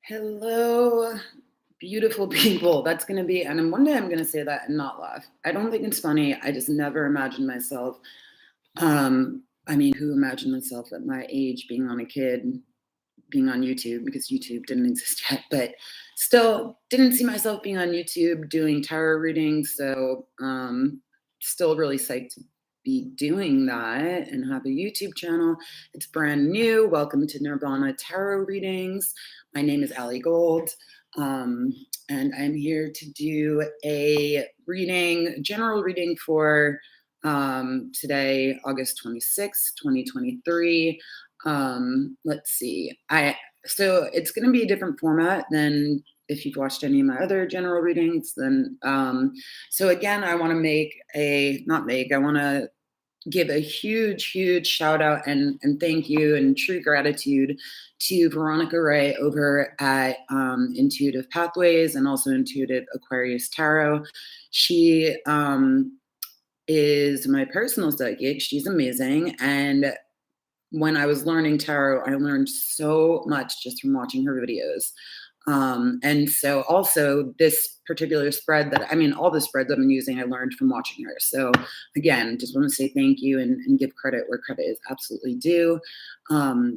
Hello, beautiful people. That's going to be, and then one day I'm going to say that and not laugh. I don't think it's funny. I just never imagined myself. I mean, who imagined myself at my age being on a kid, being on YouTube because YouTube didn't exist yet, but still didn't see myself being on YouTube doing tarot readings. So, still really psyched to be doing that and have a YouTube channel. It's brand new. Welcome to Nirvana Tarot Readings. My name is Allie Gold. Um, and I'm here to do a reading, general reading for today, August 26th, 2023. Let's see. So it's going to be a different format than if you've watched any of my other general readings. Then so again, I want to I want to give a huge shout out and thank you and true gratitude to Veronica Ray over at Intuitive Pathways and also Intuitive Aquarius Tarot. She is my personal psychic. She's amazing. And when I was learning tarot, I learned so much just from watching her videos. And so also this particular spread all the spreads I've been using, I learned from watching her. So again, just want to say thank you and give credit where credit is absolutely due.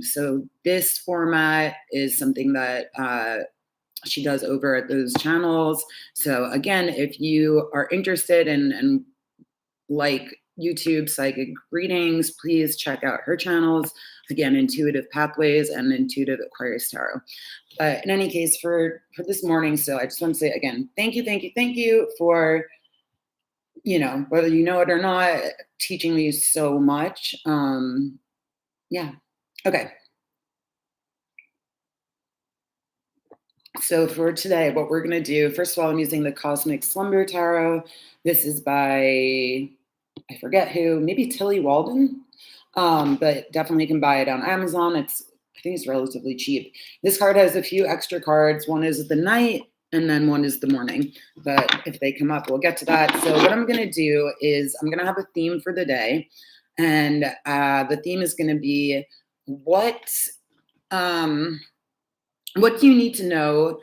So this format is something that she does over at those channels. So again, if you are interested and like YouTube psychic readings, please check out her channels. Again, Intuitive Pathways and Intuitive Aquarius Tarot. But in any case, for this morning, so I just want to say again, thank you for, whether you know it or not, teaching me so much. Yeah. Okay. So for today, what we're going to do, first of all, I'm using the Cosmic Slumber Tarot. This is by, I forget who, maybe Tilly Walden, but definitely can buy it on Amazon. I think it's relatively cheap. This card has a few extra cards. One is the night, and then one is the morning. But if they come up, we'll get to that. So what I'm going to do is I'm going to have a theme for the day. And the theme is going to be what do you need to know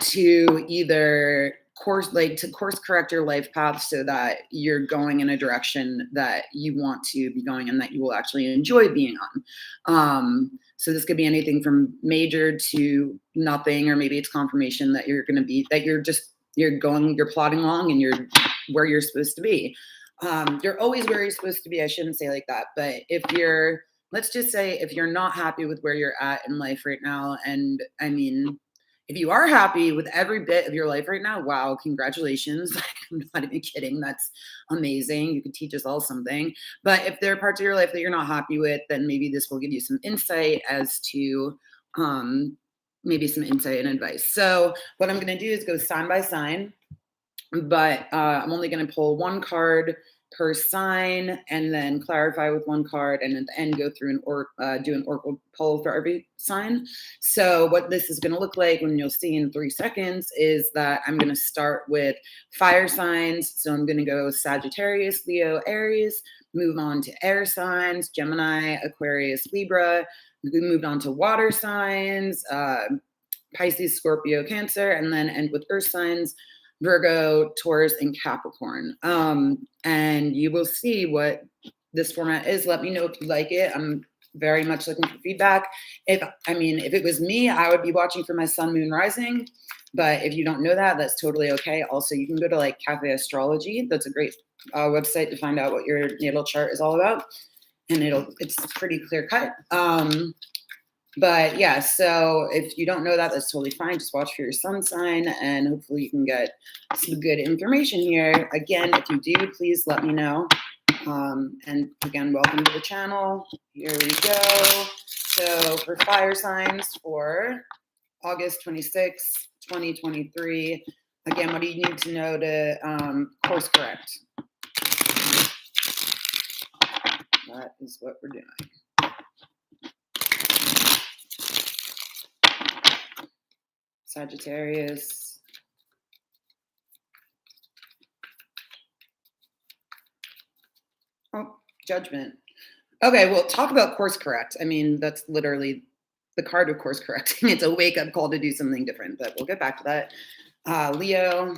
to either course correct your life path so that you're going in a direction that you want to be going and that you will actually enjoy being on. So this could be anything from major to nothing, or maybe it's confirmation that you're plodding along and you're where you're supposed to be. You're always where you're supposed to be. I shouldn't say like that, but let's just say if you're not happy with where you're at in life right now, and I mean, if you are happy with every bit of your life right now, wow, congratulations. I'm not even kidding. That's amazing. You could teach us all something. But if there are parts of your life that you're not happy with, then maybe this will give you some insight as to maybe some insight and advice. So what I'm going to do is go sign by sign, but I'm only going to pull one card per sign and then clarify with one card, and at the end go through do an oracle pull for every sign. So what this is going to look like, when you'll see in 3 seconds, is that I'm going to start with fire signs. So I'm going to go Sagittarius, Leo, Aries, move on to air signs, Gemini, Aquarius, Libra. We moved on to water signs, Pisces, Scorpio, Cancer, and then end with earth signs, Virgo, Taurus, and Capricorn. And you will see what this format is. Let me know if you like it. I'm very much looking for feedback. If it was me, I would be watching for my sun, moon, rising. But if you don't know that, that's totally okay. Also, you can go to like Cafe Astrology. That's a great website to find out what your natal chart is all about. And it's pretty clear cut. But yeah, so if you don't know that, that's totally fine. Just watch for your sun sign, and hopefully you can get some good information here. Again, if you do, please let me know. And again, welcome to the channel. Here we go. So for fire signs for August 26, 2023, again, what do you need to know to course correct? That is what we're doing. Sagittarius. Oh, Judgment. Okay, well, talk about course correct. I mean, that's literally the card of course correcting. It's a wake up call to do something different, but we'll get back to that. Leo,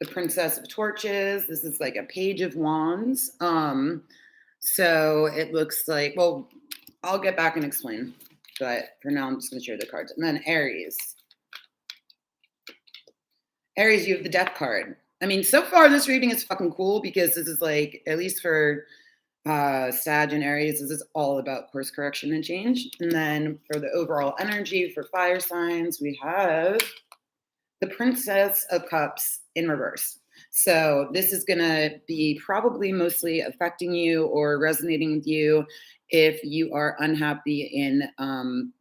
the Princess of Torches. This is like a Page of Wands. So it looks like, well, I'll get back and explain, but for now, I'm just going to share the cards. And then Aries. Aries, you have the Death card. I mean, so far this reading is fucking cool because this is like, at least for Sag and Aries, this is all about course correction and change. And then for the overall energy for fire signs, we have the Princess of Cups in reverse. So this is going to be probably mostly affecting you or resonating with you if you are unhappy in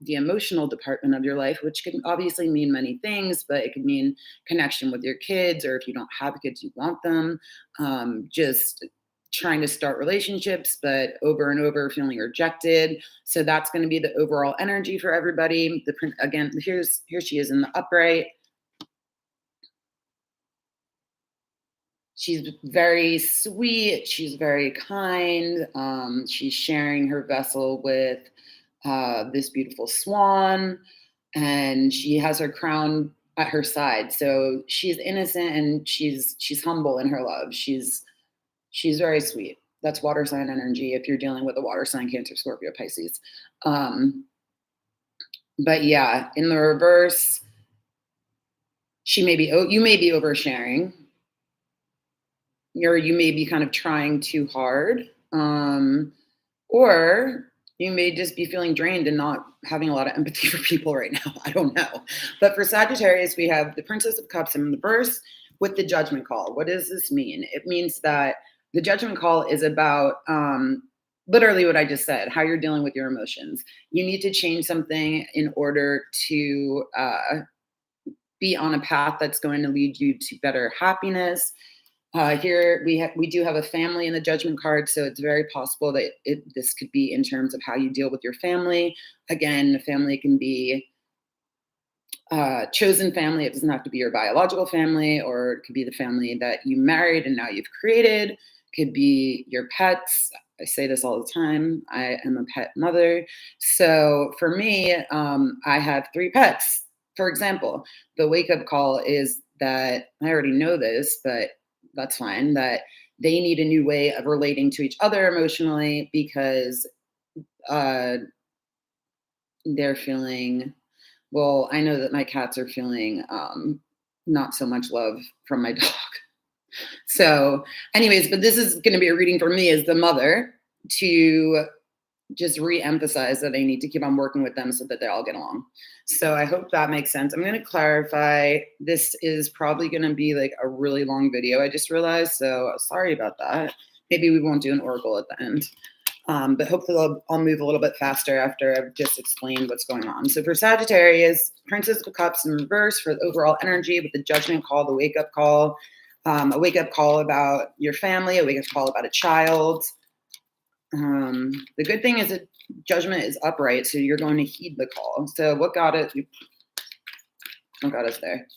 the emotional department of your life, which can obviously mean many things, but it could mean connection with your kids, or if you don't have kids, you want them, just trying to start relationships, but over and over feeling rejected. So that's going to be the overall energy for everybody. Again, here she is in the upright. She's very sweet. She's very kind. She's sharing her vessel with this beautiful swan, and she has her crown at her side. So she's innocent and she's humble in her love. She's very sweet. That's water sign energy. If you're dealing with a water sign, Cancer, Scorpio, Pisces. But yeah, in the reverse, you may be oversharing. Or you may be kind of trying too hard, or you may just be feeling drained and not having a lot of empathy for people right now. I don't know. But for Sagittarius, we have the Princess of Cups in the reverse with the Judgment Call. What does this mean? It means that the Judgment Call is about literally what I just said, how you're dealing with your emotions. You need to change something in order to be on a path that's going to lead you to better happiness. Here we do have a family in the Judgment card, so it's very possible that this could be in terms of how you deal with your family. Again, the family can be chosen family. It doesn't have to be your biological family, or it could be the family that you married and now you've created. It could be your pets. I say this all the time. I am a pet mother. So for me, I have 3 pets. For example, the wake-up call is that I already know this, but that's fine, that they need a new way of relating to each other emotionally because they're feeling, well, I know that my cats are feeling not so much love from my dog. So anyways, but this is going to be a reading for me as the mother to just re-emphasize that I need to keep on working with them so that they all get along. So I hope that makes sense. I'm going to clarify. This is probably going to be like a really long video, I just realized. So sorry about that. Maybe we won't do an oracle at the end. But hopefully I'll move a little bit faster after I've just explained what's going on. So for Sagittarius, Princess of Cups in reverse for the overall energy with the Judgment Call, the wake-up call, a wake-up call about your family, a wake-up call about a child. The good thing is that Judgment is upright, so you're going to heed the call. So what got us there?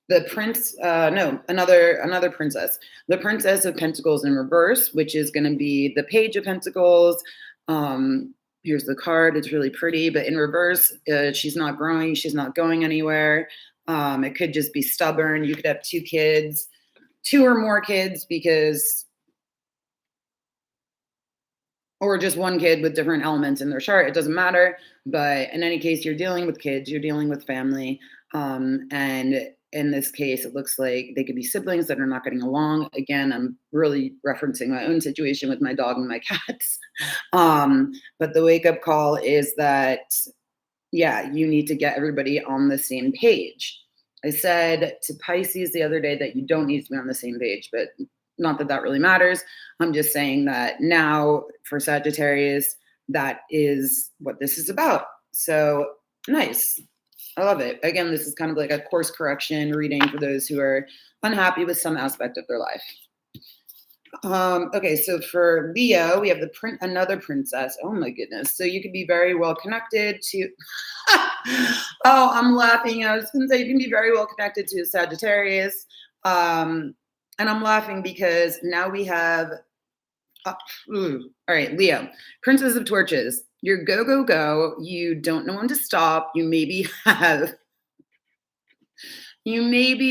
The prince, no, another princess. The Princess of Pentacles in reverse, which is going to be the Page of Pentacles. Here's the card. It's really pretty, but in reverse, she's not growing. She's not going anywhere. It could just be stubborn. You could have 2 kids, 2 or more kids, or just 1 kid with different elements in their chart. It doesn't matter. But in any case, you're dealing with kids, you're dealing with family. And in this case, it looks like they could be siblings that are not getting along. Again, I'm really referencing my own situation with my dog and my cats. But the wake-up call is that, yeah, you need to get everybody on the same page. I said to Pisces the other day that you don't need to be on the same page, but not that that really matters. I'm just saying that now for Sagittarius, that is what this is about. So nice. I love it. Again, this is kind of like a course correction reading for those who are unhappy with some aspect of their life. Okay, so for Leo, we have another princess. Oh my goodness. So you could be very well connected to, oh, I'm laughing. I was going to say you can be very well connected to Sagittarius. And I'm laughing because now we have Uh, All right, Leo, Princess of Torches. You're go, go, go. You don't know when to stop. You maybe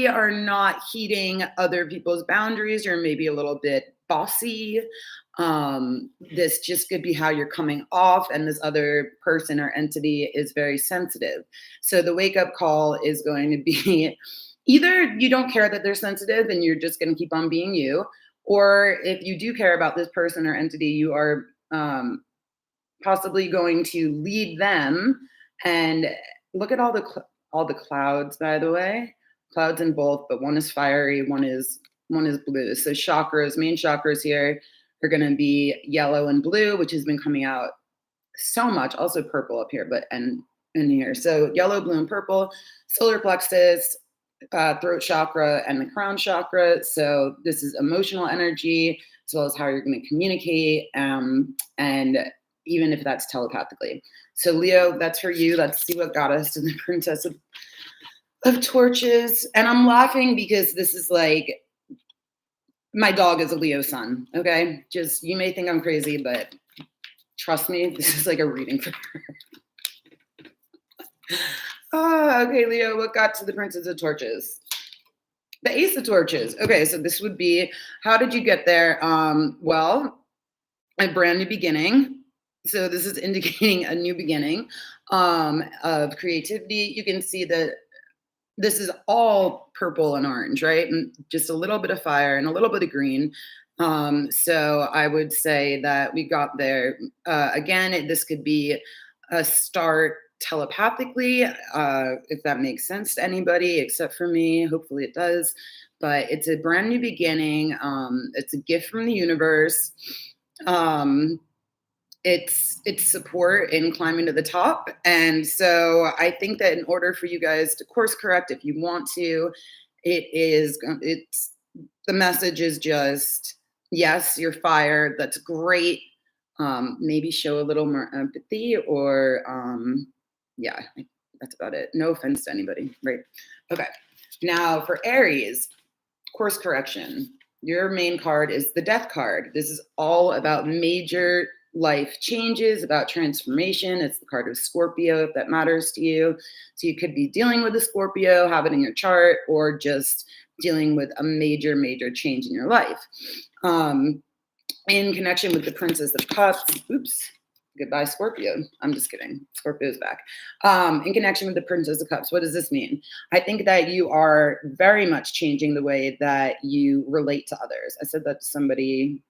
are not heeding other people's boundaries. You're maybe a little bit bossy. This just could be how you're coming off, and this other person or entity is very sensitive. So the wake up call is going to be either you don't care that they're sensitive and you're just going to keep on being you, or if you do care about this person or entity, you are possibly going to lead them. And look at all the clouds, by the way, clouds in both, but one is fiery, one is blue. So chakras, main chakras here are going to be yellow and blue, which has been coming out so much. Also purple up here, but and in here. So yellow, blue, and purple, solar plexus, throat chakra, and the crown chakra. So this is emotional energy as well as how you're going to communicate, and even if that's telepathically. So Leo, that's for you. Let's see what got us to the Princess of Torches. And I'm laughing because this is like my dog is a Leo sun. Okay, just you may think I'm crazy, but trust me, this is like a reading for her. Oh, okay, Leo, what got to the Princess of Torches? The Ace of Torches. Okay, so this would be how did you get there? Well, a brand new beginning. So this is indicating a new beginning of creativity. You can see that this is all purple and orange, right? And just a little bit of fire and a little bit of green. So I would say that we got there. Again, this could be a start telepathically, if that makes sense to anybody except for me. Hopefully it does. But it's a brand new beginning. It's a gift from the universe. Um, it's support in climbing to the top. And so I think that in order for you guys to course correct if you want to, it's the message is just yes, you're fired, that's great. Maybe show a little more empathy, or yeah, that's about it. No offense to anybody, right? Okay, now for Aries, course correction. Your main card is the death card. This is all about major life changes, about transformation. It's the card of Scorpio, if that matters to you. So you could be dealing with a Scorpio, have it in your chart, or just dealing with a major, major change in your life. In connection with the Princess of Cups, oops, goodbye, Scorpio. I'm just kidding. Scorpio's back. In connection with the Princess of Cups, what does this mean? I think that you are very much changing the way that you relate to others. I said that to somebody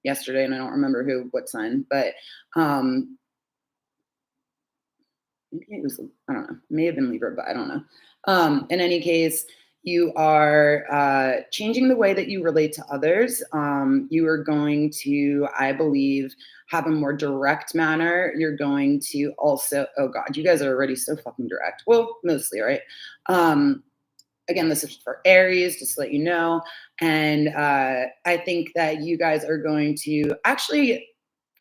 yesterday, and I don't remember what sign, but maybe it was, I don't know, it may have been Libra, but I don't know. In any case, you are changing the way that you relate to others. You are going to, I believe, have a more direct manner. You're going to also, oh God, you guys are already so fucking direct. Well, mostly, right? Again, this is for Aries, just to let you know. And I think that you guys are going to actually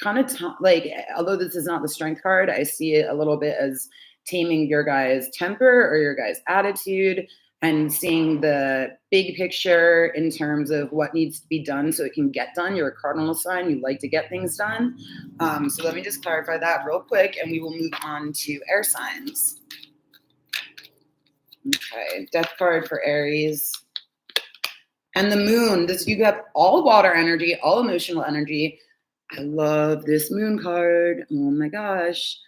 kind of like, although this is not the strength card, I see it a little bit as taming your guys' temper or your guys' attitude and seeing the big picture in terms of what needs to be done so it can get done. You're a cardinal sign. You like to get things done. So let me just clarify that real quick, and we will move on to air signs. Okay, death card for Aries. And the moon, this you have all water energy, all emotional energy. I love this moon card. Oh my gosh.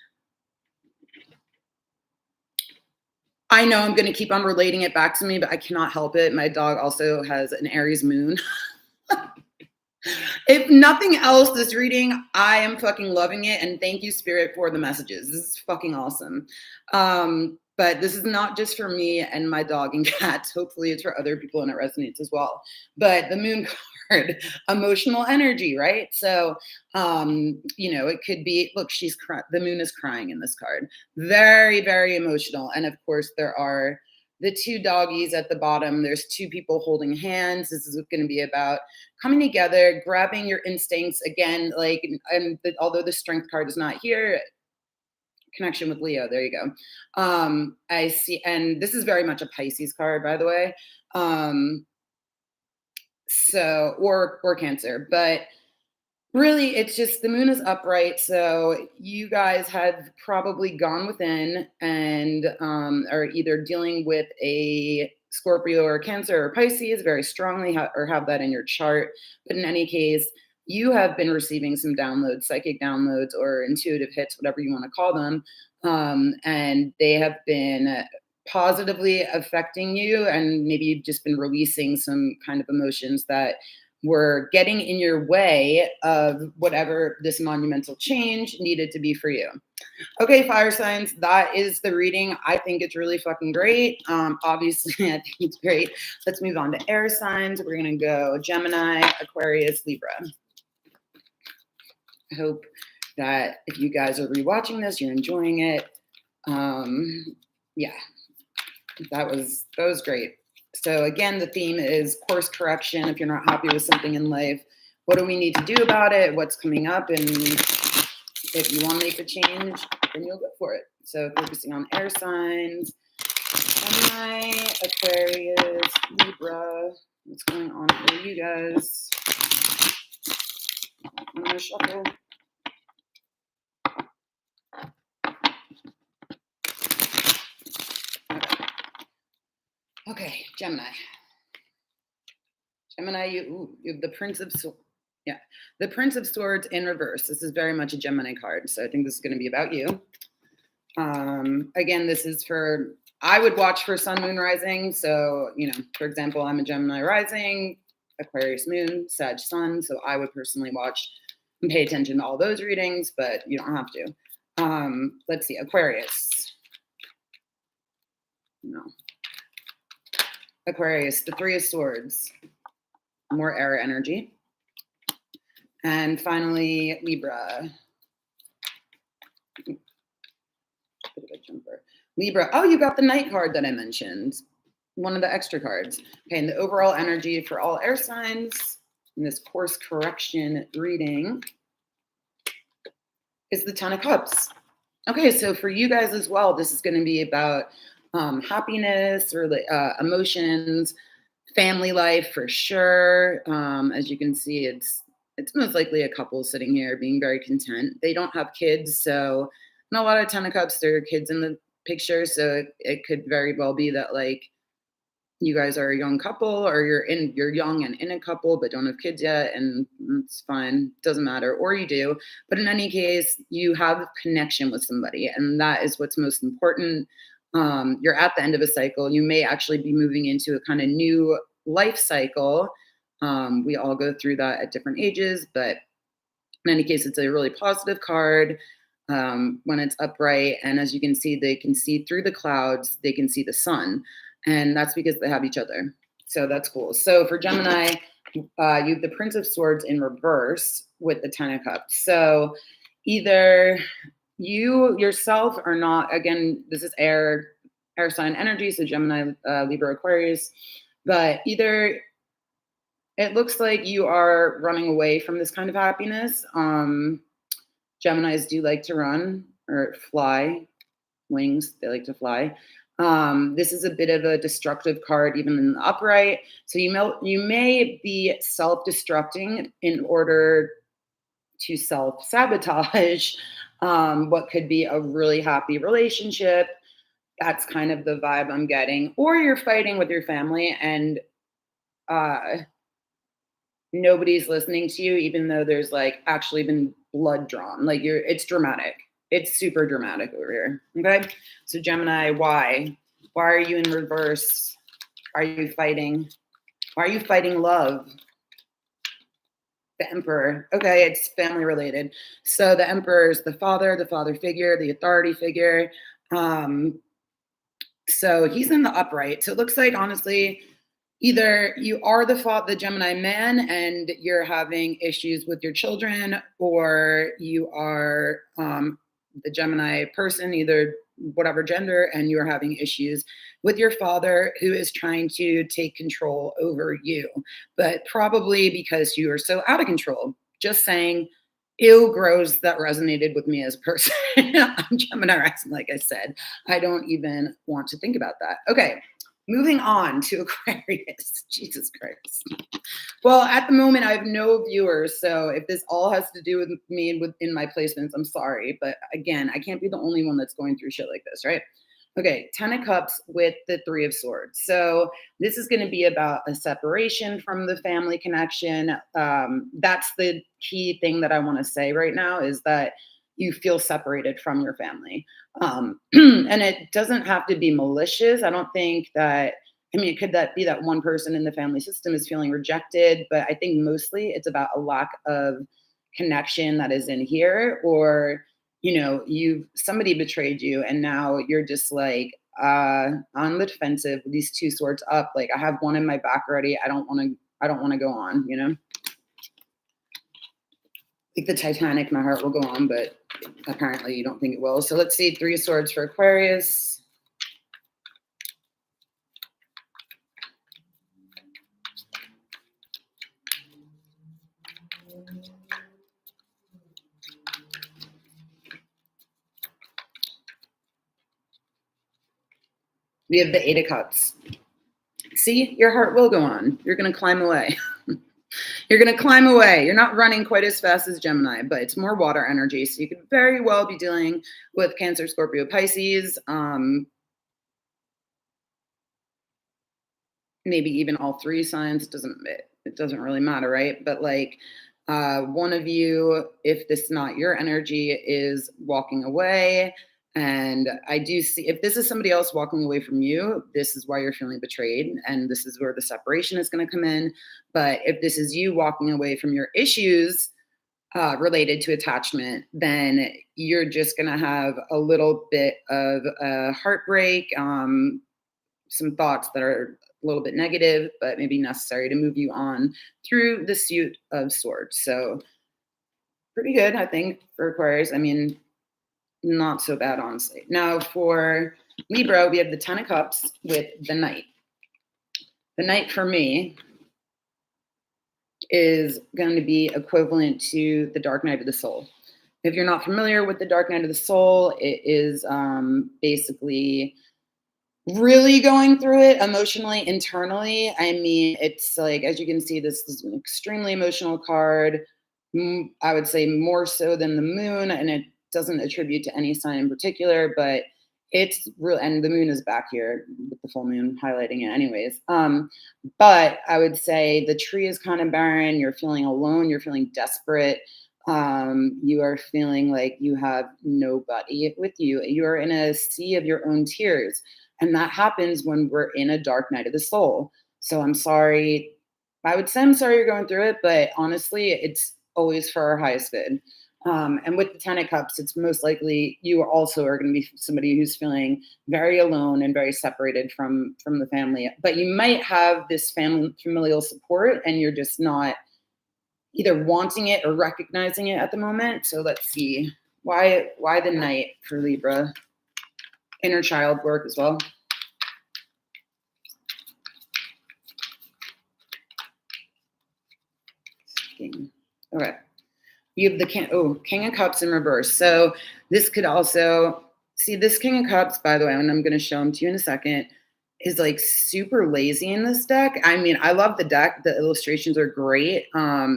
I know I'm going to keep on relating it back to me, but I cannot help it. My dog also has an Aries moon. If nothing else, this reading, I am fucking loving it. And thank you, Spirit, for the messages. This is fucking awesome. But this is not just for me and my dog and cats. Hopefully it's for other people and it resonates as well. But the moon card, emotional energy, right? So, it could be, look, the moon is crying in this card. Very, very emotional. And of course, there are the two doggies at the bottom. There's two people holding hands. This is going to be about coming together, grabbing your instincts again. Although the strength card is not here, connection with Leo. There you go. I see, and this is very much a Pisces card, by the way. So or Cancer, but Really, it's just the moon is upright, so you guys have probably gone within and are either dealing with a Scorpio or Cancer or Pisces very strongly, or have that in your chart. But in any case, you have been receiving some downloads, psychic downloads, or intuitive hits, whatever you want to call them, and they have been positively affecting you, and maybe you've just been releasing some kind of emotions that were getting in your way of whatever this monumental change needed to be for you. Okay, fire signs, that is the reading. I think it's really fucking great. Obviously, I think it's great. Let's move on to air signs. We're going to go Gemini, Aquarius, Libra. I hope that if you guys are rewatching this, you're enjoying it. Yeah, that was great. So again, the theme is course correction. If you're not happy with something in life, what do we need to do about it? What's coming up? And if you want to make a change, then you'll go for it. So focusing on air signs, Gemini, Aquarius, Libra. What's going on for you guys? I'm gonna shuffle. Okay, Gemini. Gemini, you have the Prince of Swords. Yeah, the Prince of Swords in reverse. This is very much a Gemini card, so I think this is going to be about you. Again, this is for, I would watch for sun, moon, rising. So, for example, I'm a Gemini rising, Aquarius moon, Sag sun. So I would personally watch and pay attention to all those readings, but you don't have to. Let's see, Aquarius. No. Aquarius, the Three of Swords, more air energy. And finally, Libra. Bit of a jumper. Libra. Oh, you got the Knight card that I mentioned. One of the extra cards. Okay, and the overall energy for all air signs in this course correction reading is the Ten of Cups. Okay, so for you guys as well, this is going to be about happiness or emotions, family life for sure. As you can see, it's most likely a couple sitting here being very content. They don't have kids, so not a lot of Ten of Cups, there are kids in the picture, so it could very well be that like you guys are a young couple, or you're young and in a couple but don't have kids yet, and it's fine, doesn't matter, or you do. But in any case, you have connection with somebody, and that is what's most important. You're at the end of a cycle. You may actually be moving into a kind of new life cycle. We all go through that at different ages, but in any case, it's a really positive card when it's upright. And as you can see, they can see through the clouds, they can see the sun. And that's because they have each other. So that's cool. So for Gemini, you have the Prince of Swords in reverse with the Ten of Cups. So either you yourself are not, again, this is air sign energy, so Gemini, Libra, Aquarius, but either it looks like you are running away from this kind of happiness. Geminis do like to run or fly, wings, they like to fly. This is a bit of a destructive card, even in the upright. So you may be self-destructing in order to self-sabotage what could be a really happy relationship. That's kind of the vibe I'm getting. Or you're fighting with your family and nobody's listening to you, even though there's like actually been blood drawn. Like it's dramatic. It's super dramatic over here. Okay. So Gemini, why? Why are you in reverse? Are you fighting? Why are you fighting love? The Emperor. Okay, it's family related. So the Emperor is the father figure, the authority figure. So he's in the upright. So it looks like, honestly, either you are the Gemini man and you're having issues with your children, or you are the Gemini person, either whatever gender, and you're having issues with your father, who is trying to take control over you, but probably because you are so out of control. Just saying. Ew, gross, that resonated with me as a person. I'm Gemini rising, like I said. I don't even want to think about that. Okay, Moving on to Aquarius. Jesus Christ. Well, at the moment, I have no viewers, so if this all has to do with me within my placements, I'm sorry, but again, I can't be the only one that's going through shit like this, right? Okay, Ten of Cups with the Three of Swords. So this is going to be about a separation from the family connection. That's the key thing that I want to say right now is that you feel separated from your family. And it doesn't have to be malicious. I don't think that, I mean, could that be that one person in the family system is feeling rejected? But I think mostly it's about a lack of connection that is in here, or you've somebody betrayed you and now you're just like on the defensive with these two swords up. Like I have one in my back already. I don't want to go on, like the Titanic, my heart will go on, but apparently you don't think it will. So let's see, Three of Swords for Aquarius. We have the Eight of Cups. See, your heart will go on. You're going to climb away. You're going to climb away. You're not running quite as fast as Gemini, but it's more water energy. So you could very well be dealing with Cancer, Scorpio, Pisces, maybe even all three signs. It doesn't really matter, right? But like one of you, if this is not your energy, is walking away. And I do see, if this is somebody else walking away from you, this is why you're feeling betrayed. And this is where the separation is going to come in. But if this is you walking away from your issues related to attachment, then you're just going to have a little bit of a heartbreak, some thoughts that are a little bit negative, but maybe necessary to move you on through the suit of swords. So pretty good, I think, for Aquarius. I mean, not so bad, honestly. Now for Libra, we have the Ten of Cups with the Knight. The Knight for me is going to be equivalent to the Dark Night of the Soul. If you're not familiar with the Dark Night of the Soul, it is basically really going through it emotionally, internally. I mean, it's like, as you can see, this is an extremely emotional card. I would say more so than the moon, and it doesn't attribute to any sign in particular, but it's real. And the moon is back here with the full moon highlighting it anyways. But I would say the tree is kind of barren. You're feeling alone. You're feeling desperate. You are feeling like you have nobody with you. You are in a sea of your own tears. And that happens when we're in a dark night of the soul. So I'm sorry. I would say I'm sorry you're going through it, but honestly, it's always for our highest good. And with the Ten of Cups, it's most likely you also are going to be somebody who's feeling very alone and very separated from the family. But you might have this familial support, and you're just not either wanting it or recognizing it at the moment. So let's see, why the Knight for Libra? Inner child work as well. Okay. You have the King of Cups in reverse. So this could also, see this King of Cups, by the way, and I'm going to show them to you in a second, is like super lazy in this deck. I mean, I love the deck. The illustrations are great.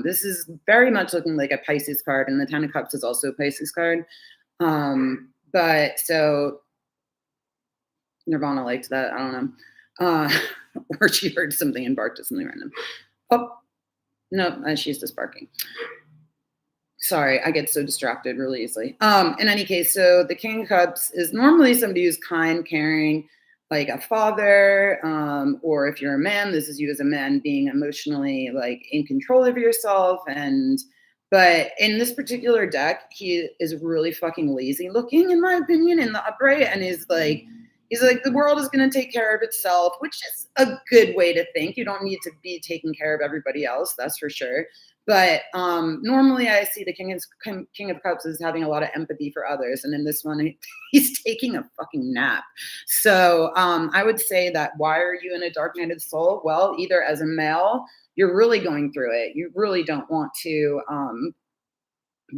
This is very much looking like a Pisces card, and the Ten of Cups is also a Pisces card. But so Nirvana liked that. I don't know. Or she heard something and barked at something random. Oh, no, she's just barking. Sorry, I get so distracted really easily. In any case, so the King of Cups is normally somebody who's kind, caring, like a father, or if you're a man, this is you as a man being emotionally like in control of yourself. But in this particular deck, he is really fucking lazy looking, in my opinion, in the upright, and he's like the world is going to take care of itself, which is a good way to think. You don't need to be taking care of everybody else, that's for sure. But normally I see the King of Cups as having a lot of empathy for others. And in this one, he's taking a fucking nap. So I would say that why are you in a dark night of the soul? Well, either as a male, you're really going through it. You really don't want to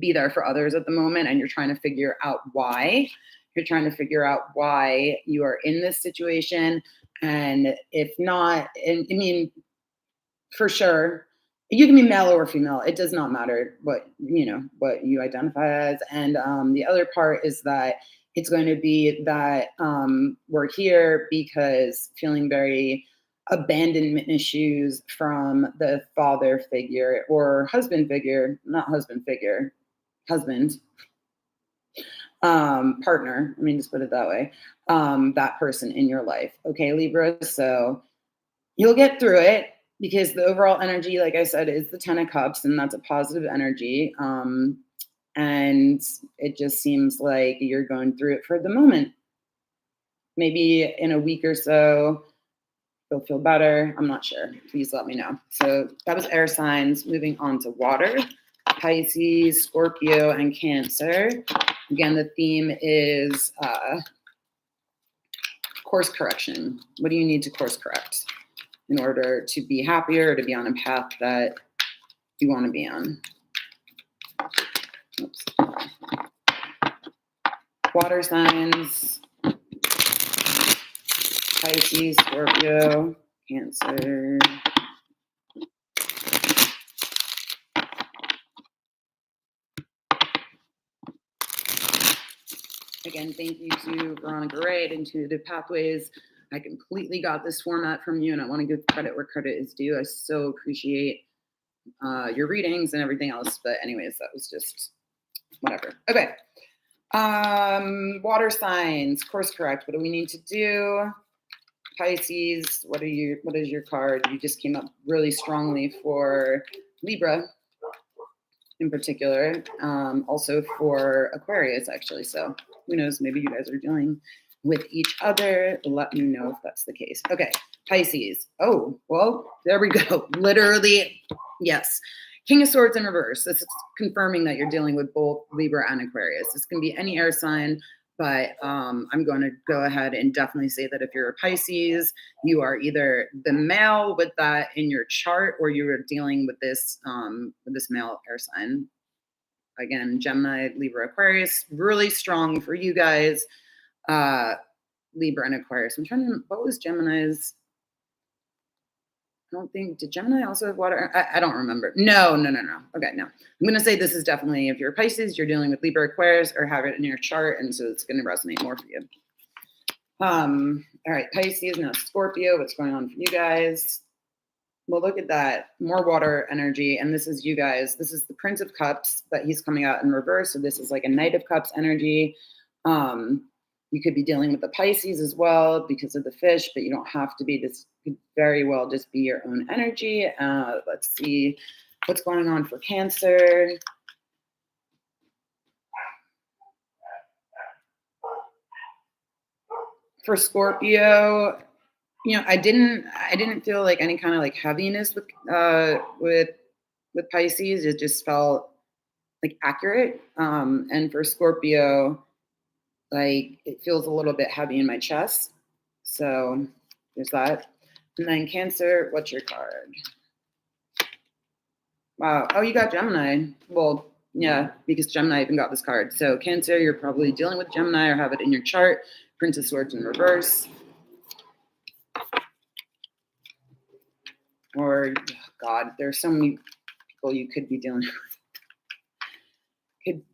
be there for others at the moment. And you're trying to figure out why. You're trying to figure out why you are in this situation. And if not, and I mean, for sure, you can be male or female. It does not matter what you identify as. And the other part is that it's going to be that we're here because feeling very abandonment issues from the father figure or husband figure, not husband figure, husband, partner. I mean, just put it that way. That person in your life. Okay, Libra. So you'll get through it because the overall energy, like I said, is the 10 of cups, and that's a positive energy. And it just seems like you're going through it for the moment. Maybe in a week or so, you'll feel better. I'm not sure. Please let me know. So that was air signs. Moving on to water, Pisces, Scorpio, and Cancer. Again, the theme is course correction. What do you need to course correct in order to be happier or to be on a path that you want to be on? Oops. Water signs, Pisces, Scorpio, Cancer. Again, thank you to Veronica Ray at Intuitive Pathways. I completely got this format from you, and I want to give credit where credit is due. I so appreciate your readings and everything else. But anyways, that was just whatever. Okay. Water signs, course correct. What do we need to do? Pisces, what is your card? You just came up really strongly for Libra in particular, also for Aquarius, actually. So who knows, maybe you guys are dealing with each other. Let me know if that's the case. Okay, Pisces. Oh, well, there we go. Literally, yes. King of Swords in reverse. This is confirming that you're dealing with both Libra and Aquarius. This can be any air sign, but I'm going to go ahead and definitely say that if you're a Pisces, you are either the male with that in your chart, or you're dealing with this male air sign. Again, Gemini, Libra, Aquarius, really strong for you guys. Libra and Aquarius. I'm trying to. What was Gemini's? I don't think, did Gemini also have water? I don't remember. No. Okay, no. I'm going to say this is definitely, if you're Pisces, you're dealing with Libra, Aquarius, or have it in your chart, and so it's going to resonate more for you. All right, Pisces, now Scorpio, what's going on for you guys? Well, look at that. More water energy, and this is you guys. This is the Prince of Cups, but he's coming out in reverse, so this is like a Knight of Cups energy. You could be dealing with the Pisces as well because of the fish, but you don't have to be. This could very well just be your own energy. Let's see what's going on for Cancer. For Scorpio, I didn't feel like any kind of like heaviness with Pisces. It just felt like accurate. And for Scorpio, like it feels a little bit heavy in my chest. So there's that. And then Cancer, what's your card? Wow. Oh, you got Gemini. Well, yeah, because Gemini even got this card. So Cancer, you're probably dealing with Gemini or have it in your chart. Prince of Swords in reverse. Or, God, there's so many people you could be dealing with.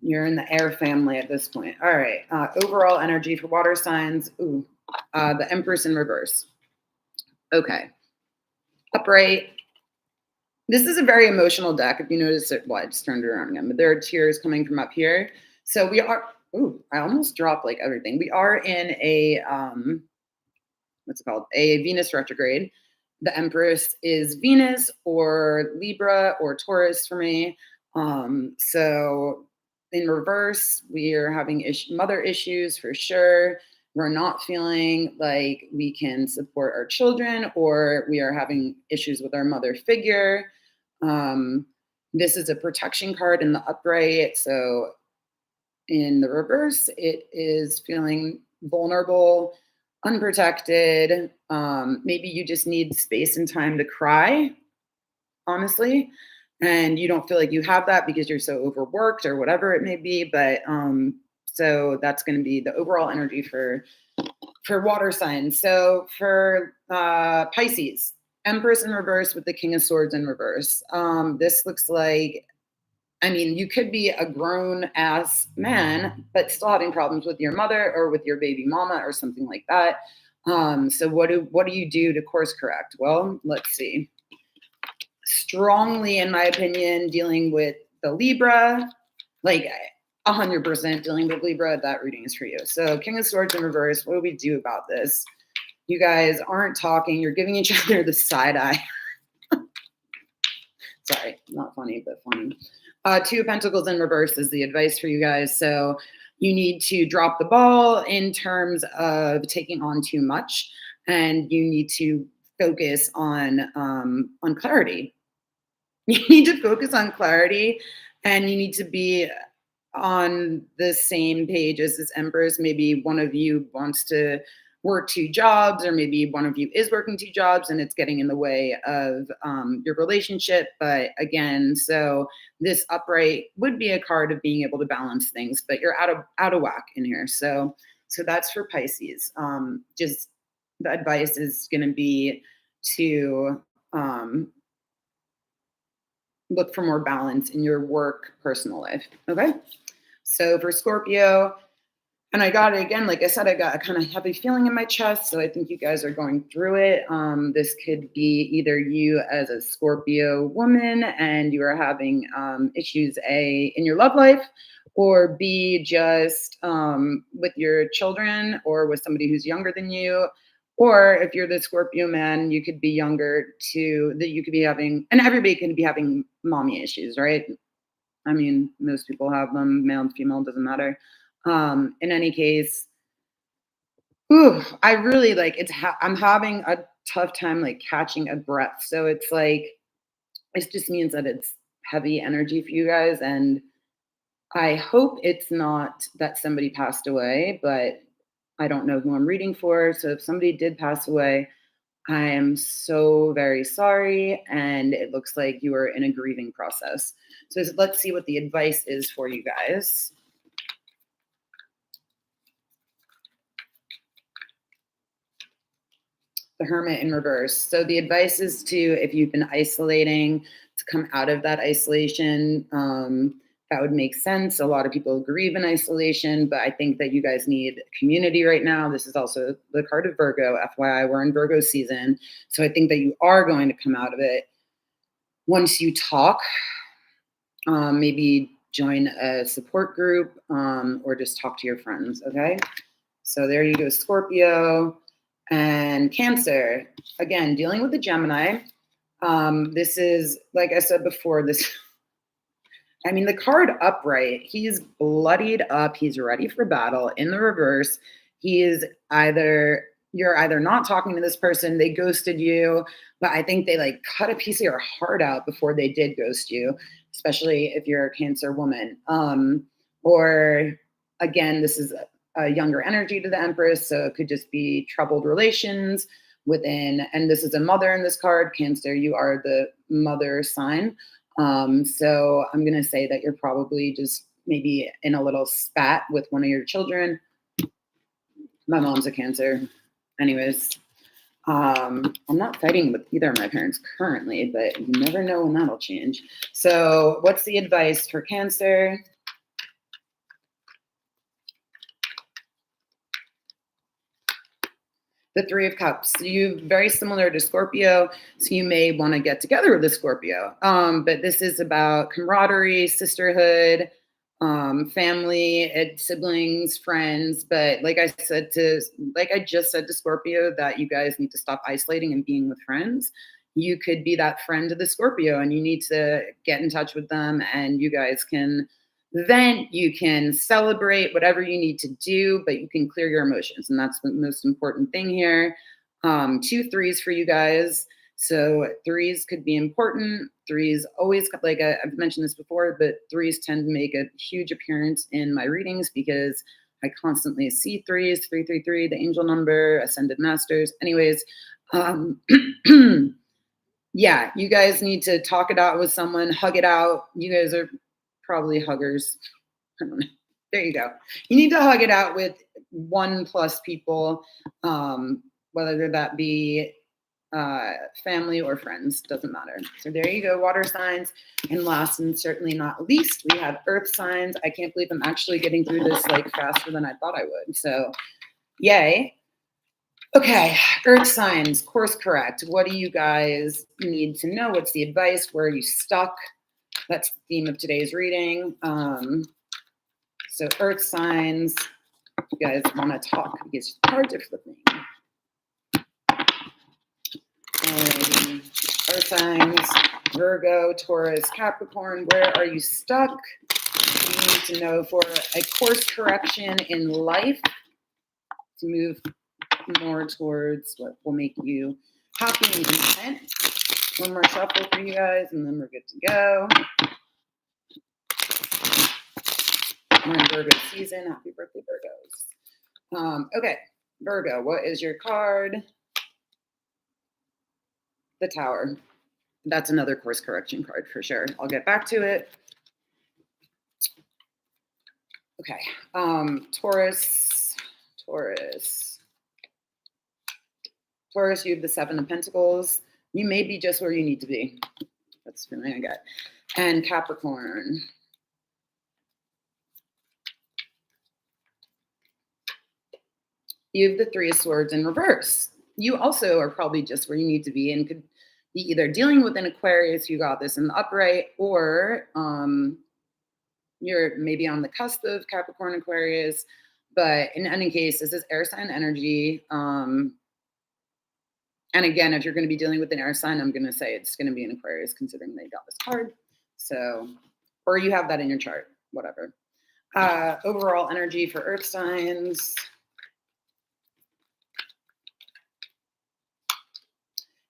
You're in the air family at this point. All right. Overall energy for water signs. Ooh, the Empress in reverse. Okay. Upright. This is a very emotional deck. If you notice it, well, I just turned it around again, but there are tears coming from up here. So we are, ooh, I almost dropped like everything. We are in a, what's it called? A Venus retrograde. The Empress is Venus or Libra or Taurus for me. So in reverse, we are having mother issues for sure. We're not feeling like we can support our children, or we are having issues with our mother figure. This is a protection card in the upright. So in the reverse, it is feeling vulnerable, unprotected. Maybe you just need space and time to cry, honestly. And you don't feel like you have that because you're so overworked or whatever it may be. But so that's going to be the overall energy for for water signs. So for Pisces, Empress in reverse with the King of Swords in reverse. This looks like, I mean, you could be a grown ass man, but still having problems with your mother or with your baby mama or something like that. So what do you do to course correct? Well, let's see. Strongly, in my opinion, dealing with the Libra, like 100% dealing with Libra, that reading is for you. So King of Swords in reverse, what do we do about this? You guys aren't talking. You're giving each other the side eye. Sorry, not funny, but funny. Two of Pentacles in reverse is the advice for you guys. So you need to drop the ball in terms of taking on too much, and you need to focus on clarity. You need to focus on clarity, and you need to be on the same page as this Empress. Maybe one of you wants to work two jobs, or maybe one of you is working two jobs and it's getting in the way of your relationship. But again, so this upright would be a card of being able to balance things, but you're out of whack in here. So that's for Pisces. Just the advice is going to be to look for more balance in your work personal life. Okay. So for Scorpio, and I got it again, like I said, I got a kind of heavy feeling in my chest. So I think you guys are going through it. This could be either you as a Scorpio woman and you are having issues in your love life, or B, just with your children or with somebody who's younger than you. Or if you're the Scorpio man, you could be younger too, that you could be having, and everybody can be having mommy issues, right? I mean, most people have them, male and female, doesn't matter. In any case, I really like I'm having a tough time like catching a breath. So it's like, it just means that it's heavy energy for you guys. And I hope it's not that somebody passed away, but I don't know who I'm reading for. So if somebody did pass away, I am so very sorry. And it looks like you are in a grieving process. So let's see what the advice is for you guys. The Hermit in reverse. So the advice is to, if you've been isolating, to come out of that isolation. That would make sense. A lot of people grieve in isolation, but I think that you guys need community right now. This is also the card of Virgo. FYI, we're in Virgo season. So I think that you are going to come out of it once you talk. Maybe join a support group, or just talk to your friends. Okay. So there you go, Scorpio. And Cancer, again, dealing with the Gemini. This is, like I said before, the card upright, he's bloodied up. He's ready for battle. In the reverse, you're either not talking to this person, they ghosted you, but I think they like cut a piece of your heart out before they did ghost you, especially if you're a Cancer woman. Or again, this is a younger energy to the Empress, so it could just be troubled relations within. And this is a mother in this card. Cancer, you are the mother sign. So I'm going to say that you're probably just maybe in a little spat with one of your children. My mom's a Cancer. Anyways, I'm not fighting with either of my parents currently, but you never know when that'll change. So what's the advice for Cancer? The Three of Cups. You very similar to Scorpio, so you may want to get together with a Scorpio. But this is about camaraderie, sisterhood, family, siblings, friends. But like I just said to Scorpio, that you guys need to stop isolating and being with friends. You could be that friend to the Scorpio, and you need to get in touch with them, and you guys can vent, you can celebrate whatever you need to do, but you can clear your emotions. And that's the most important thing here. 2 threes for you guys. So threes could be important. Threes always, like I've mentioned this before, but threes tend to make a huge appearance in my readings because I constantly see threes, 333, the angel number, ascended masters. Anyways, yeah, you guys need to talk it out with someone, hug it out. You guys are probably huggers. I don't know. There you go. You need to hug it out with one plus people, whether that be family or friends, doesn't matter. So there you go, water signs. And last and certainly not least, we have earth signs. I can't believe I'm actually getting through this like faster than I thought I would. So yay. Okay, earth signs, course correct. What do you guys need to know? What's the advice? Where are you stuck? That's the theme of today's reading. So earth signs, you guys want to talk because cards are flipping. Earth signs, Virgo, Taurus, Capricorn, where are you stuck? You need to know for a course correction in life to move more towards what will make you happy and content. One more shuffle for you guys, and then we're good to go. We're in Virgo season. Happy birthday, Virgos. Okay, Virgo, what is your card? The Tower. That's another course correction card for sure. I'll get back to it. Okay, Taurus, you have the Seven of Pentacles. You may be just where you need to be. That's the feeling I get. And Capricorn. You have the Three of Swords in reverse. You also are probably just where you need to be and could be either dealing with an Aquarius, you got this in the upright, or you're maybe on the cusp of Capricorn, Aquarius. But in any case, this is air sign energy. And again, if you're going to be dealing with an air sign, I'm going to say it's going to be an Aquarius, considering they got this card. So, or you have that in your chart, whatever. Overall energy for earth signs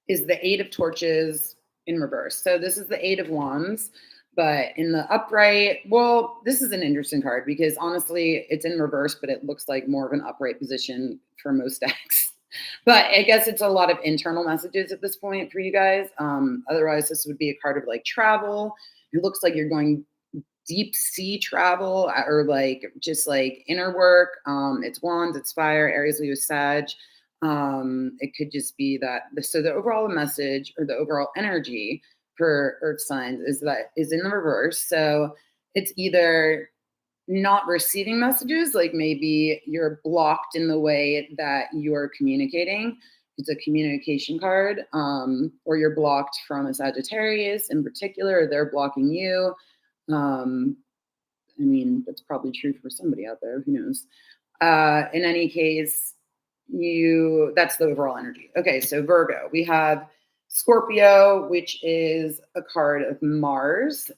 is the Eight of Torches in reverse. So this is the Eight of Wands, but in the upright, well, this is an interesting card because honestly, it's in reverse, but it looks like more of an upright position for most decks. But I guess it's a lot of internal messages at this point for you guys. Otherwise, this would be a card of like travel. It looks like you're going deep sea travel or like just like inner work. It's Wands, it's fire, Aries, Leo, Sag. It could just be that. So the overall message or the overall energy for earth signs is in the reverse. So it's either not receiving messages, like maybe you're blocked in the way that you're communicating. It's a communication card, or you're blocked from a Sagittarius in particular, or they're blocking you. I mean, that's probably true for somebody out there. Who knows? In any case, that's the overall energy. Okay, so Virgo, we have Scorpio, which is a card of Mars,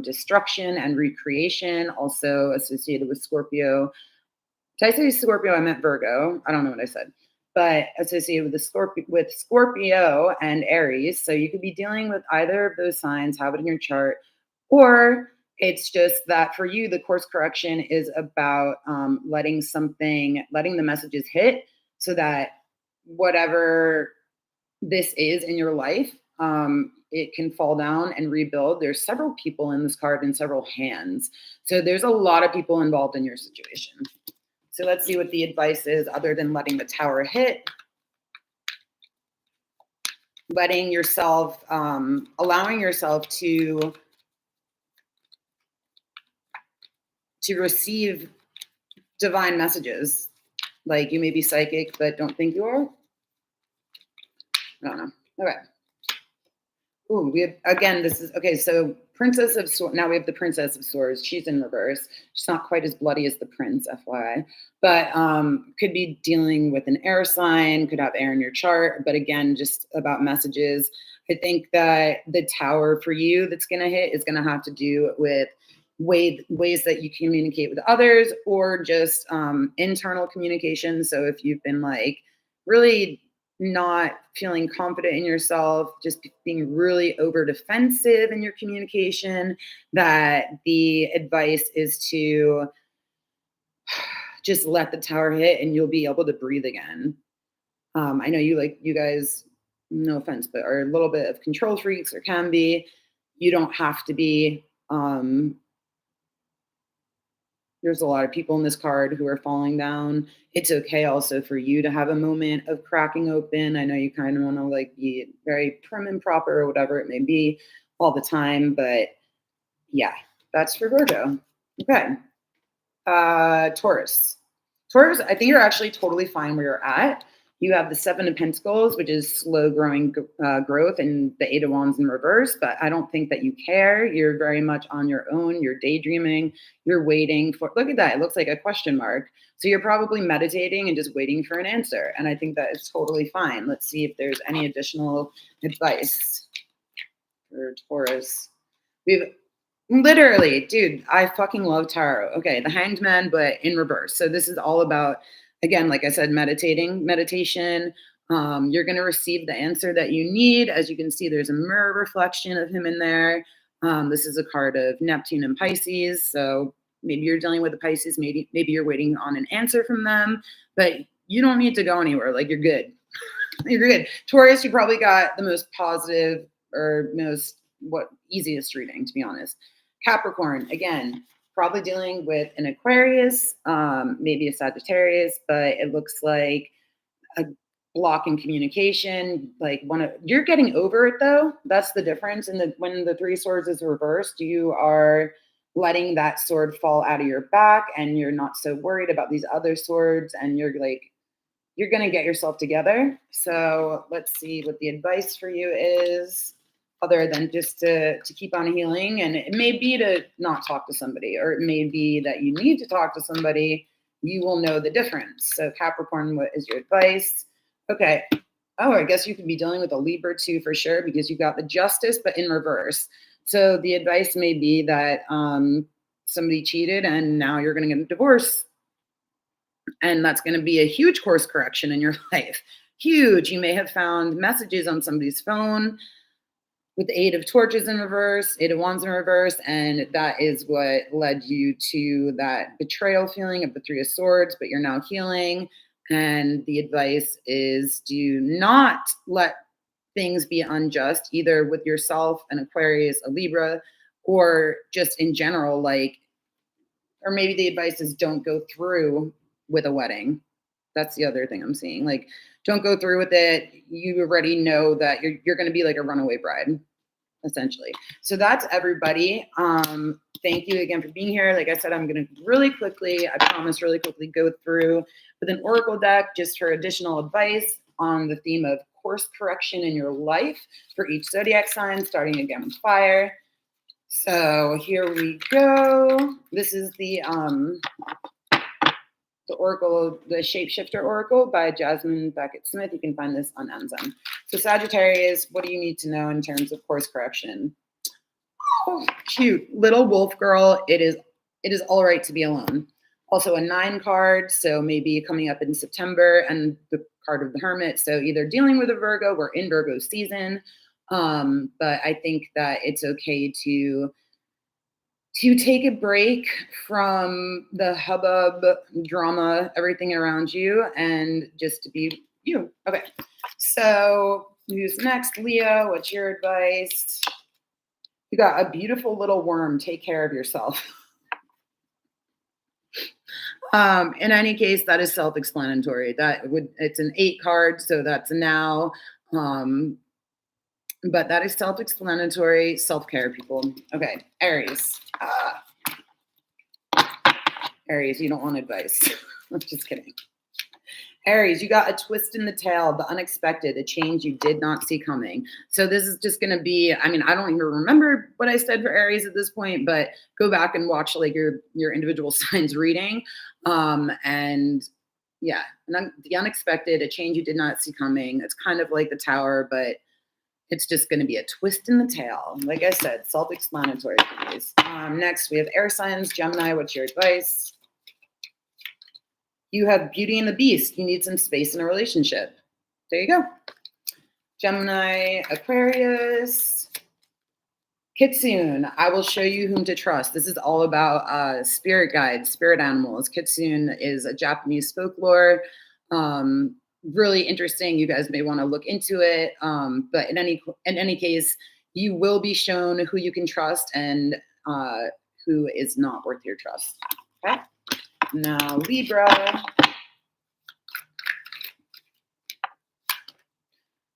destruction and recreation, also associated with Scorpio. Did I say Scorpio? I meant Virgo. I don't know what I said, but associated with Scorpio and Aries. So you could be dealing with either of those signs, have it in your chart, or it's just that for you, the course correction is about letting the messages hit so that whatever this is in your life, it can fall down and rebuild. There's several people in this card and several hands. So there's a lot of people involved in your situation. So let's see what the advice is other than letting the Tower hit. Letting yourself, allowing yourself to receive divine messages. Like you may be psychic, but don't think you are. I don't know. Okay. Ooh, we have, again, this is, okay, so Princess of Swords, now we have the Princess of Swords. She's in reverse. She's not quite as bloody as the Prince, FYI, but could be dealing with an air sign, could have air in your chart, but again, just about messages. I think that the Tower for you that's going to hit is going to have to do with ways that you communicate with others or just internal communication. So if you've been like really not feeling confident in yourself, just being really over defensive in your communication, that the advice is to just let the Tower hit and you'll be able to breathe again. I know you guys, no offense, but are a little bit of control freaks or can be. You don't have to be. There's a lot of people in this card who are falling down. It's okay also for you to have a moment of cracking open. I know you kind of want to like be very prim and proper or whatever it may be all the time, but yeah, that's for Virgo. Okay. Taurus. Taurus, I think you're actually totally fine where you're at. You have the Seven of Pentacles, which is slow growing growth, and the Eight of Wands in reverse. But I don't think that you care. You're very much on your own. You're daydreaming. You're waiting for. Look at that. It looks like a question mark. So you're probably meditating and just waiting for an answer. And I think that is totally fine. Let's see if there's any additional advice for Taurus. We've literally, dude, I fucking love tarot. Okay, the Hanged Man, but in reverse. So this is all about, again, like I said, meditation. You're going to receive the answer that you need. As you can see, there's a mirror reflection of him in there. This is a card of Neptune and Pisces. So maybe you're dealing with the Pisces. Maybe you're waiting on an answer from them, but you don't need to go anywhere. Like you're good. You're good. Taurus, you probably got the most positive or most easiest reading, to be honest. Capricorn, again, probably dealing with an Aquarius, maybe a Sagittarius, but it looks like a block in communication. Like you're getting over it though. That's the difference. And when the Three Swords is reversed, you are letting that sword fall out of your back, and you're not so worried about these other swords, and you're going to get yourself together. So let's see what the advice for you is, other than just to keep on healing. And it may be to not talk to somebody, or it may be that you need to talk to somebody. You will know the difference. So Capricorn, what is your advice? Okay. Oh, I guess you could be dealing with a Libra too, for sure, because you got the Justice, but in reverse. So the advice may be that somebody cheated and now you're going to get a divorce. And that's going to be a huge course correction in your life. Huge. You may have found messages on somebody's phone with the Eight of Torches in reverse, Eight of Wands in reverse, and that is what led you to that betrayal feeling of the Three of Swords, but you're now healing. And the advice is do not let things be unjust, either with yourself, an Aquarius, a Libra, or just in general, like, or maybe the advice is don't go through with a wedding. That's the other thing I'm seeing. Like, don't go through with it. You already know that you're going to be like a runaway bride, essentially. So that's everybody. Thank you again for being here. Like I said, I'm going to really quickly go through with an oracle deck just for additional advice on the theme of course correction in your life for each zodiac sign, starting again with fire. So here we go. This is the Oracle, the Shapeshifter Oracle by Jasmine Beckett Smith. You can find this on Amazon. So Sagittarius, what do you need to know in terms of course correction? Oh, cute little wolf girl. It is all right to be alone. Also a 9 card, so maybe coming up in September, and the card of the Hermit. So either dealing with a Virgo, we're in Virgo season, but I think that it's okay to take a break from the hubbub, drama, everything around you, and just to be you. Okay, so who's next? Leo, what's your advice? You got a beautiful little worm. Take care of yourself. In any case, that is self-explanatory. It's an 8 card, so that's a now. But that is self-explanatory. Self-care, people. Okay, Aries. Aries, you don't want advice. I'm just kidding. Aries, you got a twist in the tail, the unexpected, a change you did not see coming. So this is just going to be, I mean, I don't even remember what I said for Aries at this point, but go back and watch like your individual signs reading. And yeah, the unexpected, a change you did not see coming. It's kind of like the Tower, but it's just going to be a twist in the tail. Like I said, self-explanatory, please. Next, we have air signs. Gemini, what's your advice? You have Beauty and the Beast. You need some space in a relationship. There you go. Gemini, Aquarius. Kitsune, I will show you whom to trust. This is all about spirit guides, spirit animals. Kitsune is a Japanese folklore. Really interesting. You guys may want to look into it. But in any case, you will be shown who you can trust and who is not worth your trust. Okay. Now, Libra.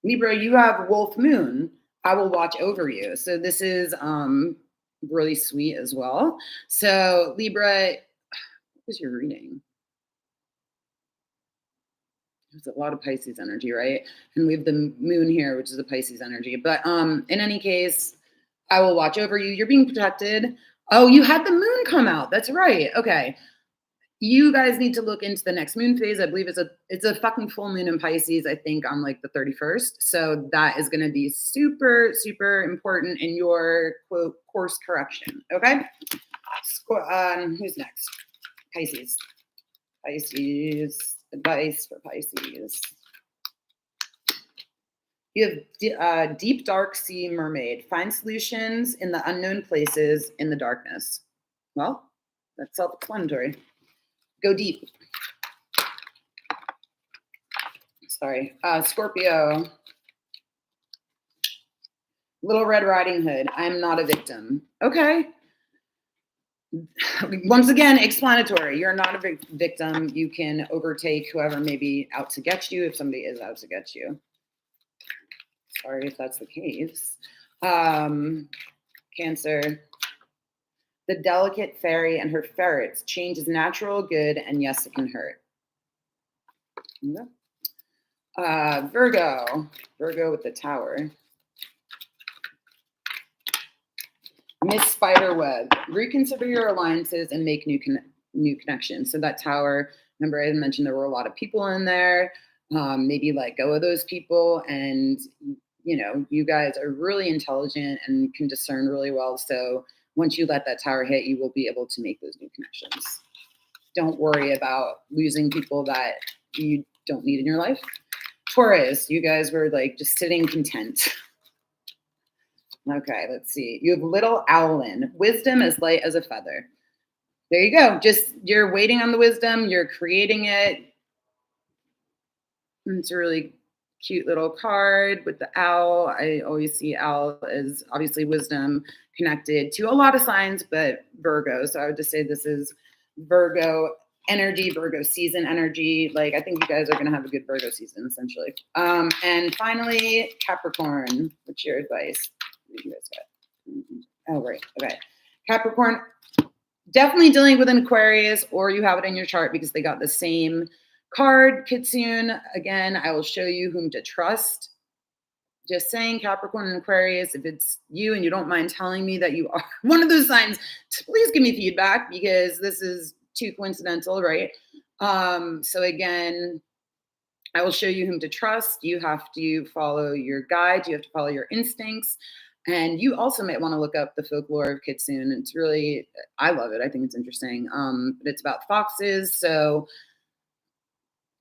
Libra, you have Wolf Moon. I will watch over you. So this is really sweet as well. So Libra, what was your reading? There's a lot of Pisces energy, right? And we have the moon here, which is a Pisces energy. But in any case, I will watch over you. You're being protected. Oh, you had the moon come out. That's right. Okay. You guys need to look into the next moon phase. I believe it's a fucking full moon in Pisces, I think on like the 31st. So that is going to be super, super important in your quote course correction. Okay. Who's next? Pisces. Pisces. Advice for Pisces. You have deep, dark sea mermaid. Find solutions in the unknown places in the darkness. Well, that's self-explanatory. Go deep. Sorry. Scorpio. Little Red Riding Hood. I'm not a victim. Okay. Once again, explanatory. You're not a victim. You can overtake whoever may be out to get you if somebody is out to get you. Sorry if that's the case. Cancer. The delicate fairy and her ferrets. Change is natural, good, and yes, it can hurt. Virgo. Virgo with the tower. Miss Spiderweb. Reconsider your alliances and make new connections. So that tower, remember I mentioned there were a lot of people in there. Maybe let go of those people, and you know, you guys are really intelligent and can discern really well. So once you let that tower hit, you will be able to make those new connections. Don't worry about losing people that you don't need in your life. Taurus, you guys were like just sitting content. Okay, let's see. You have little owlin. Wisdom as light as a feather. There you go. Just you're waiting on the wisdom. You're creating it. It's a really cute little card with the owl. I always see owl as obviously wisdom connected to a lot of signs, but Virgo. So I would just say this is Virgo energy, Virgo season energy. Like I think you guys are going to have a good Virgo season essentially. And finally, Capricorn. What's your advice? What do you guys got? Oh, right. Okay. Capricorn, definitely dealing with an Aquarius, or you have it in your chart because they got the same card. Kitsune, again, I will show you whom to trust. Just saying, Capricorn and Aquarius, if it's you and you don't mind telling me that you are one of those signs, please give me feedback because this is too coincidental, right? So again, I will show you whom to trust. You have to follow your guide. You have to follow your instincts. And you also might want to look up the folklore of Kitsune. It's really, I love it. I think it's interesting. But it's about foxes. So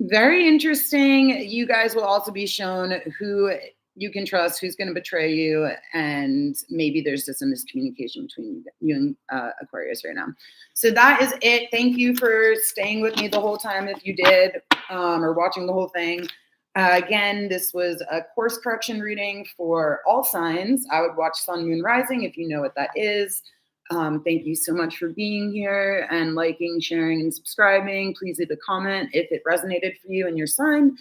very interesting. You guys will also be shown who you can trust, who's going to betray you, and maybe there's just a miscommunication between you and Aquarius right now. So that is it. Thank you for staying with me the whole time if you did, or watching the whole thing. Again, this was a course correction reading for all signs. I would watch Sun, Moon, Rising if you know what that is. Thank you so much for being here and liking, sharing, and subscribing. Please leave a comment if it resonated for you and your sign.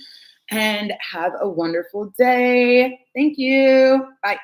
And have a wonderful day. Thank you. Bye.